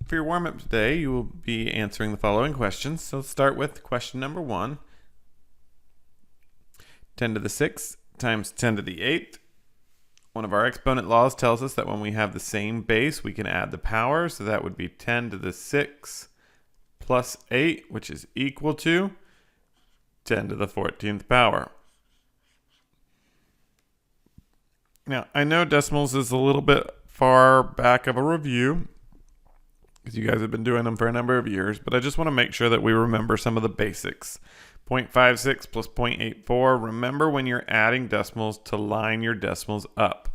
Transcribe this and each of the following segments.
For your warm-up today, you will be answering the following questions. So let's start with question number 1. 10 to the 6th times 10 to the 8th. One of our exponent laws tells us that when we have the same base, we can add the power. So that would be 10 to the 6 plus 8, which is equal to 10 to the 14th power. Now, I know decimals is a little bit far back of a review, because you guys have been doing them for a number of years, but I just want to make sure that we remember some of the basics. 0.56 plus 0.84. Remember when you're adding decimals to line your decimals up.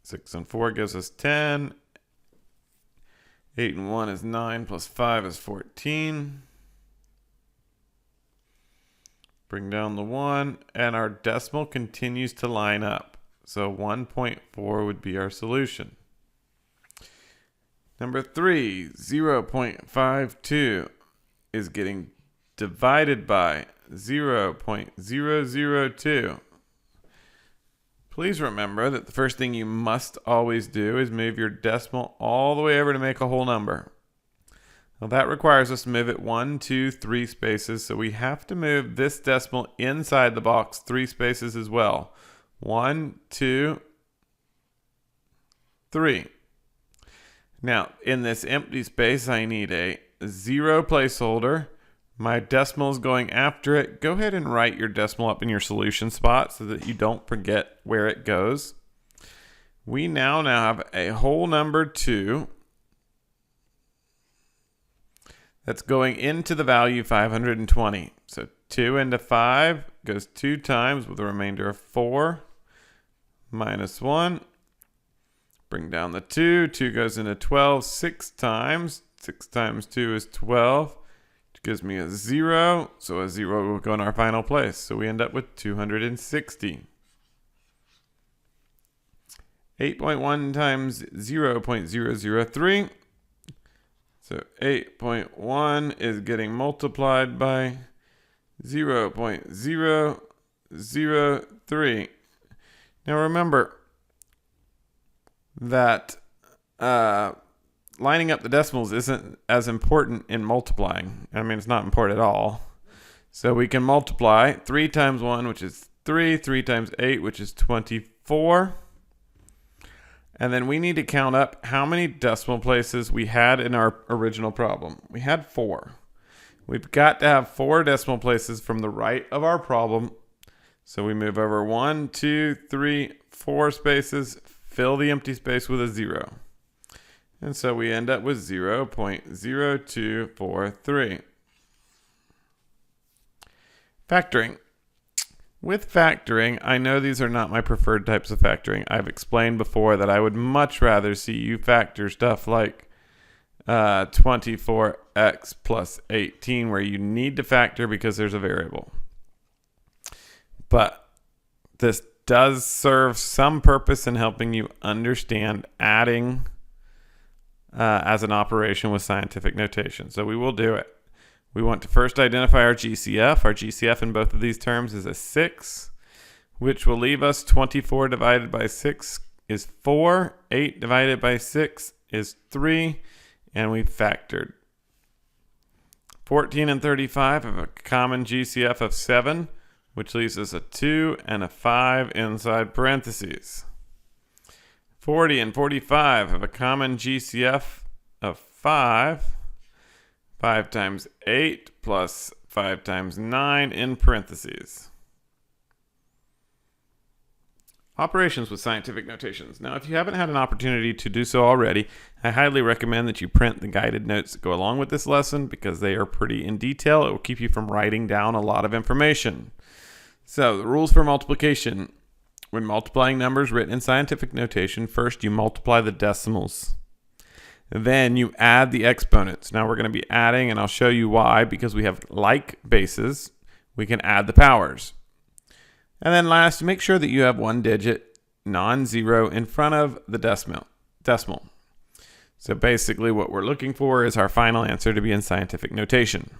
6 and 4 gives us 10. 8 and 1 is 9 plus 5 is 14. Bring down the 1, and our decimal continues to line up. So 1.4 would be our solution. Number 3, 0.52 is getting divided by 0.002. Please remember that the first thing you must always do is move your decimal all the way over to make a whole number. Now that requires us to move it 1, 2, 3 spaces, so we have to move this decimal inside the box 3 spaces as well. 1, 2, 3. Now, in this empty space, I need a 0 placeholder. My decimal is going after it. Go ahead and write your decimal up in your solution spot so that you don't forget where it goes. We now have a whole number 2 that's going into the value 520. So 2 into 5 goes 2 times with a remainder of 4 minus 1. Bring down the 2. 2 goes into 12 6 times. 6 times 2 is 12. Which gives me a 0. So a 0 will go in our final place. So we end up with 260. 8.1 times 0.003. So 8.1 is getting multiplied by 0.003. Now remember that lining up the decimals isn't as important in multiplying. I mean, it's not important at all. So we can multiply 3 times 1, which is 3, 3 times 8, which is 24. And then we need to count up how many decimal places we had in our original problem. We had 4. We've got to have 4 decimal places from the right of our problem. So we move over 1, 2, 3, 4 spaces, fill the empty space with a 0. And so we end up with 0.0243. Factoring. With factoring, I know these are not my preferred types of factoring. I've explained before that I would much rather see you factor stuff like 24x plus 18, where you need to factor because there's a variable. But this does serve some purpose in helping you understand adding as an operation with scientific notation. So we will do it. We want to first identify our GCF. Our GCF in both of these terms is a 6, which will leave us 24 divided by 6 is 4. 8 divided by 6 is 3. And we factored. 14 and 35 have a common GCF of 7, which leaves us a 2 and a 5 inside parentheses. 40 and 45 have a common GCF of 5. 5 times 8 plus 5 times 9 in parentheses. Operations with scientific notations. Now, if you haven't had an opportunity to do so already, I highly recommend that you print the guided notes that go along with this lesson because they are pretty in detail. It will keep you from writing down a lot of information. So, the rules for multiplication. When multiplying numbers written in scientific notation, first you multiply the decimals. Then you add the exponents. Now we're going to be adding, and I'll show you why, because we have like bases, we can add the powers. And then last, make sure that you have one digit, non-zero, in front of the decimal. So basically what we're looking for is our final answer to be in scientific notation.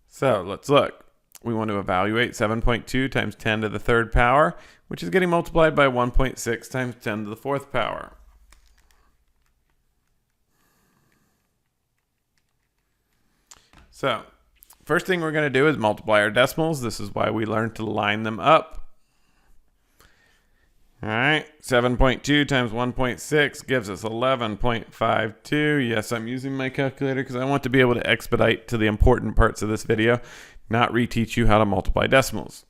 So let's look. We want to evaluate 7.2 times 10 to the third power, which is getting multiplied by 1.6 times 10 to the fourth power. So first thing we're going to do is multiply our decimals. This is why we learned to line them up. All right, 7.2 times 1.6 gives us 11.52. Yes, I'm using my calculator because I want to be able to expedite to the important parts of this video, not reteach you how to multiply decimals.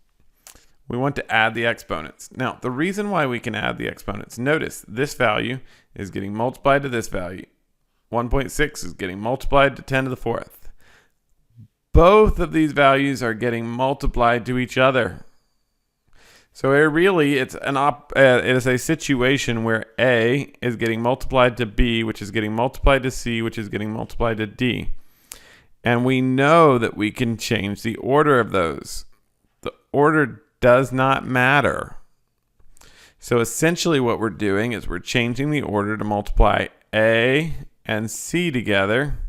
We want to add the exponents. Now, the reason why we can add the exponents, notice this value is getting multiplied to this value. 1.6 is getting multiplied to 10 to the fourth. Both of these values are getting multiplied to each other. So it's it is a situation where A is getting multiplied to B, which is getting multiplied to C, which is getting multiplied to D. And we know that we can change the order of those. The order does not matter. So essentially what we're doing is we're changing the order to multiply A and C together.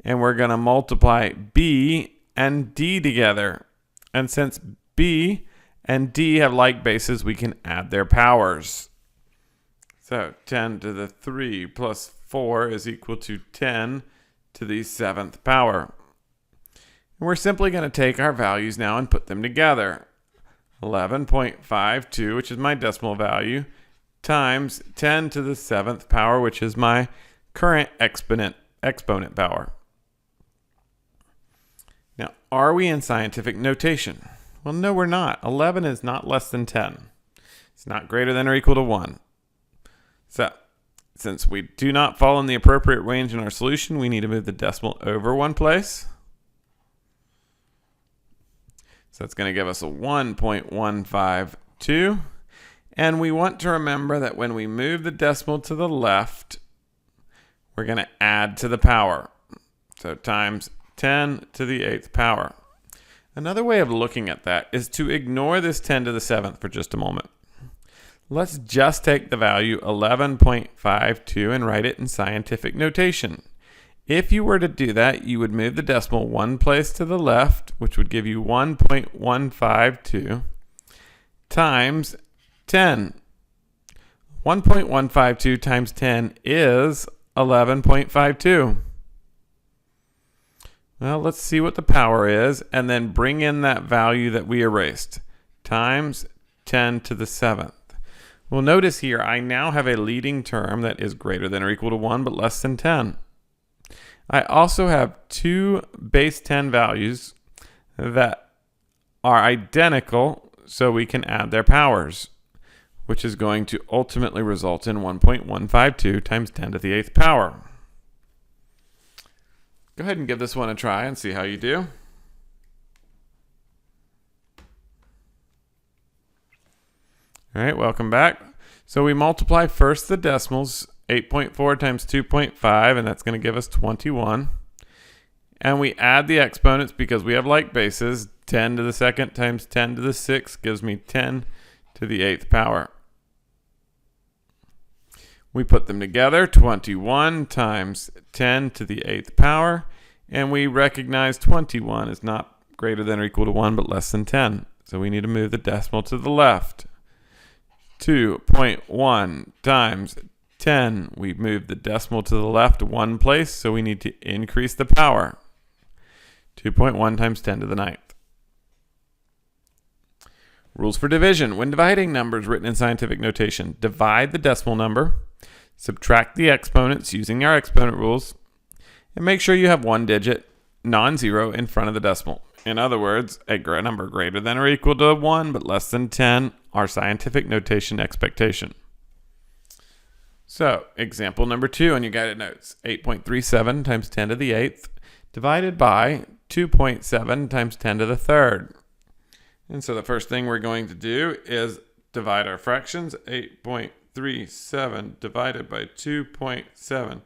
And we're going to multiply B and D together. And since B and D have like bases, we can add their powers. So 10 to the 3 plus 4 is equal to 10 to the 7th power. And we're simply going to take our values now and put them together. 11.52, which is my decimal value, times 10 to the 7th power, which is my current exponent power. Now, are we in scientific notation? Well, no, we're not. 11 is not less than 10. It's not greater than or equal to 1. So, since we do not fall in the appropriate range in our solution, we need to move the decimal over one place. So that's going to give us a 1.152. And we want to remember that when we move the decimal to the left, we're going to add to the power. So times 10 to the 8th power. Another way of looking at that is to ignore this 10 to the 7th for just a moment. Let's just take the value 11.52 and write it in scientific notation. If you were to do that, you would move the decimal one place to the left, which would give you 1.152 times 10. 1.152 times 10 is 11.52. Well, let's see what the power is, and then bring in that value that we erased, times 10 to the 7th. Well, notice here, I now have a leading term that is greater than or equal to 1, but less than 10. I also have two base 10 values that are identical, so we can add their powers, which is going to ultimately result in 1.152 times 10 to the 8th power. Go ahead and give this one a try and see how you do. All right, welcome back. So we multiply first the decimals, 8.4 times 2.5, and that's going to give us 21. And we add the exponents because we have like bases. 10 to the 2nd times 10 to the 6th gives me 10 to the 8th power. We put them together, 21 times 10 to the 8th power, and we recognize 21 is not greater than or equal to 1, but less than 10. So we need to move the decimal to the left. 2.1 times 10. We moved the decimal to the left one place, so we need to increase the power. 2.1 times 10 to the 9th. Rules for division. When dividing numbers written in scientific notation, divide the decimal number, subtract the exponents using our exponent rules, and make sure you have one digit, non-zero, in front of the decimal. In other words, a number greater than or equal to 1 but less than 10, our scientific notation expectation. So, example number 2 on your guided notes. 8.37 times 10 to the 8th divided by 2.7 times 10 to the 3rd. And so the first thing we're going to do is divide our fractions. 8.37 divided by 2.7.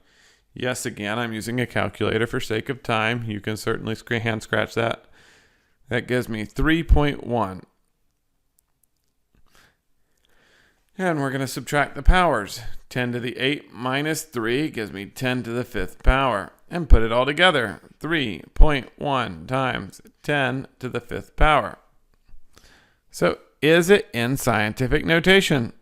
Yes, again, I'm using a calculator for sake of time. You can certainly hand scratch that. That gives me 3.1. And we're going to subtract the powers. 10 to the 8 minus 3 gives me 10 to the 5th power. And put it all together. 3.1 times 10 to the 5th power. So, is it in scientific notation?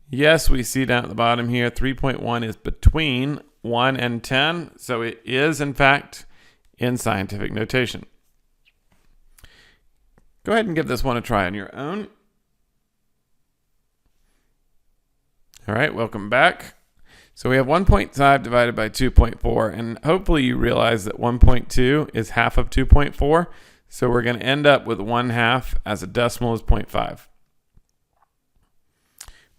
Yes, we see down at the bottom here, 3.1 is between 1 and 10. So it is, in fact, in scientific notation. Go ahead and give this one a try on your own. All right, welcome back. So we have 1.5 divided by 2.4, and hopefully you realize that 1.2 is half of 2.4, so we're going to end up with 1/2 as a decimal is 0.5.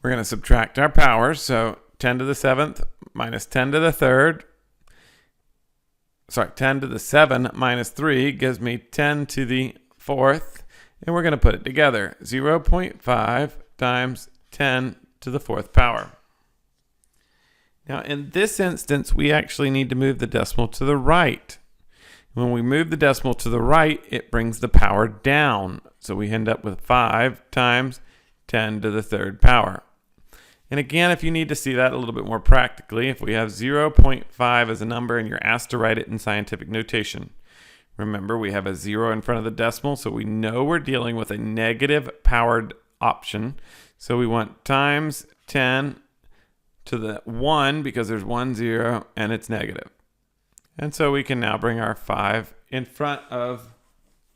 We're going to subtract our powers, so 10 to the 7th minus 10 to the 3rd. 10 to the 7 minus 3 gives me 10 to the 4th, and we're going to put it together. 0.5 times 10 to the 4th power. Now, in this instance, we actually need to move the decimal to the right. When we move the decimal to the right, it brings the power down. So we end up with 5 times 10 to the 3rd power. And again, if you need to see that a little bit more practically, if we have 0.5 as a number and you're asked to write it in scientific notation, remember we have a 0 in front of the decimal, so we know we're dealing with a negative powered option. So we want times 10 to the 1 because there's 1 0 and it's negative. And so we can now bring our 5 in front of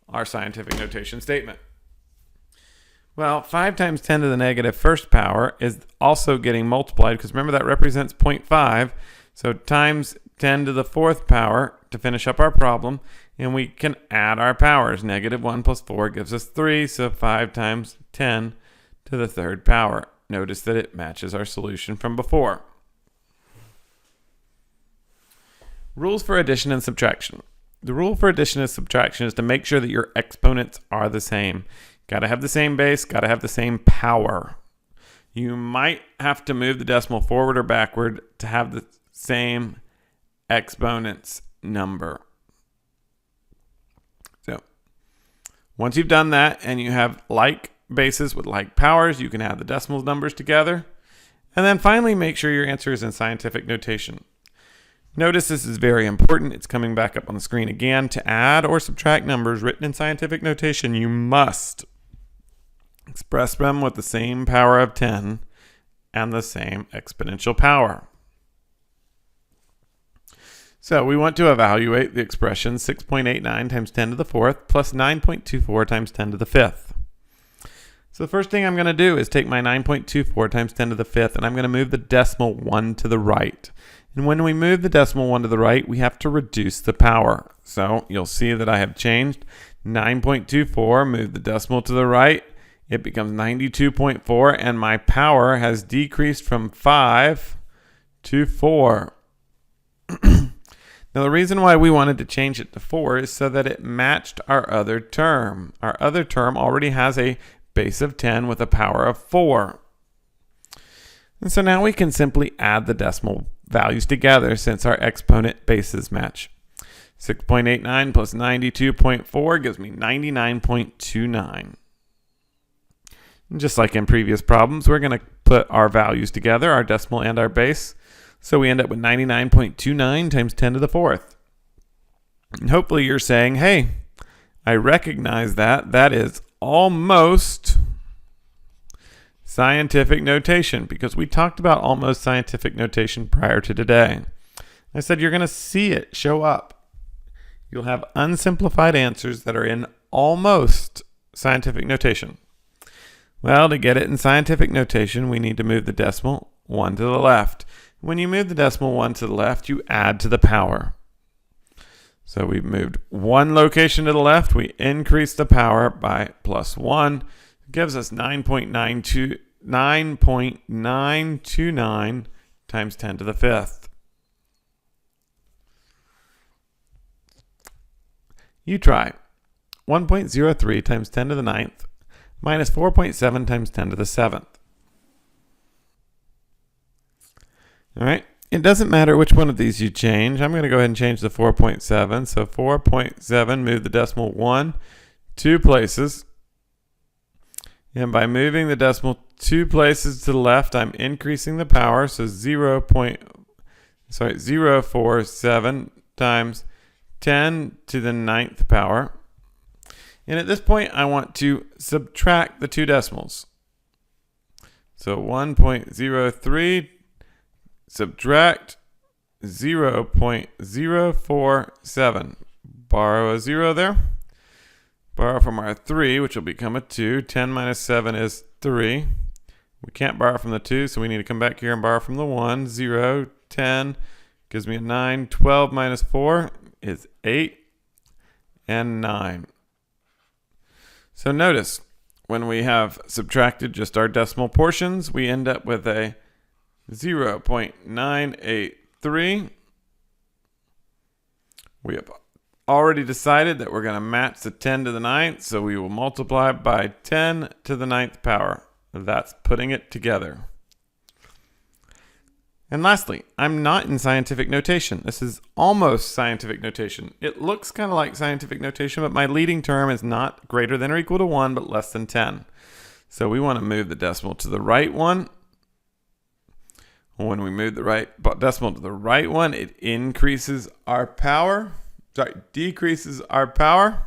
our scientific notation statement. Well, 5 times 10 to the negative first power is also getting multiplied because remember that represents 0.5. So times 10 to the 4th power to finish up our problem. And we can add our powers. Negative 1 plus 4 gives us 3. So 5 times 10 to the 3rd power. Notice that it matches our solution from before. Rules for addition and subtraction. The rule for addition and subtraction is to make sure that your exponents are the same. Got to have the same base, got to have the same power. You might have to move the decimal forward or backward to have the same exponents number. So once you've done that and you have like bases with like powers, you can add the decimal numbers together. And then finally, make sure your answer is in scientific notation. Notice this is very important. It's coming back up on the screen again. To add or subtract numbers written in scientific notation, you must express them with the same power of 10 and the same exponential power. So we want to evaluate the expression 6.89 times 10 to the 4th plus 9.24 times 10 to the 5th. So the first thing I'm going to do is take my 9.24 times 10 to the 5th and I'm going to move the decimal 1 to the right. And when we move the decimal 1 to the right, we have to reduce the power. So you'll see that I have changed 9.24, move the decimal to the right. It becomes 92.4, and my power has decreased from 5 to 4. Now, the reason why we wanted to change it to 4 is so that it matched our other term. Our other term already has a base of 10 with a power of 4. And so now we can simply add the decimal values together since our exponent bases match. 6.89 plus 92.4 gives me 99.29. Just like in previous problems, we're going to put our values together, our decimal and our base. So we end up with 99.29 times 10 to the 4th. And hopefully you're saying, hey, I recognize that. That is almost scientific notation because we talked about almost scientific notation prior to today. I said you're going to see it show up. You'll have unsimplified answers that are in almost scientific notation. Well, to get it in scientific notation, we need to move the decimal 1 to the left. When you move the decimal 1 to the left, you add to the power. So we've moved one location to the left. We increase the power by plus 1. It gives us 9.929 times 10 to the 5th. You try 1.03 times 10 to the 9th minus 4.7 times 10 to the 7th. All right, it doesn't matter which one of these you change. I'm going to go ahead and change the 4.7. So 4.7, move the decimal 1 2 places. And by moving the decimal 2 places to the left, I'm increasing the power. So 0.047 times 10 to the 9th power. And at this point, I want to subtract the two decimals. So 1.03 subtract 0.047. borrow a 0 there. Borrow from our 3, which will become a 2. 10 minus 7 is 3. We can't borrow from the 2, so we need to come back here and borrow from the 1. 0, 10 gives me a 9. 12 minus 4 is 8 and 9. So notice, when we have subtracted just our decimal portions, we end up with a 0.983. We have already decided that we're going to match the 10 to the 9th, so we will multiply by 10 to the 9th power. That's putting it together. And lastly, I'm not in scientific notation. This is almost scientific notation. It looks kind of like scientific notation, but my leading term is not greater than or equal to 1, but less than 10. So we want to move the decimal to the right one. When we move the decimal to the right one, it increases our power. Decreases our power.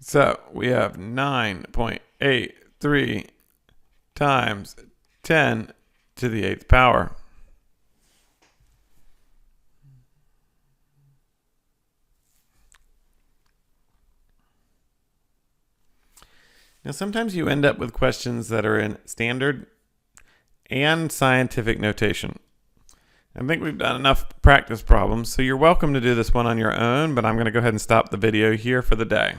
So we have 9.83 times 10 to the 8th power. Now, sometimes you end up with questions that are in standard and scientific notation. I think we've done enough practice problems, so you're welcome to do this one on your own, but I'm going to go ahead and stop the video here for the day.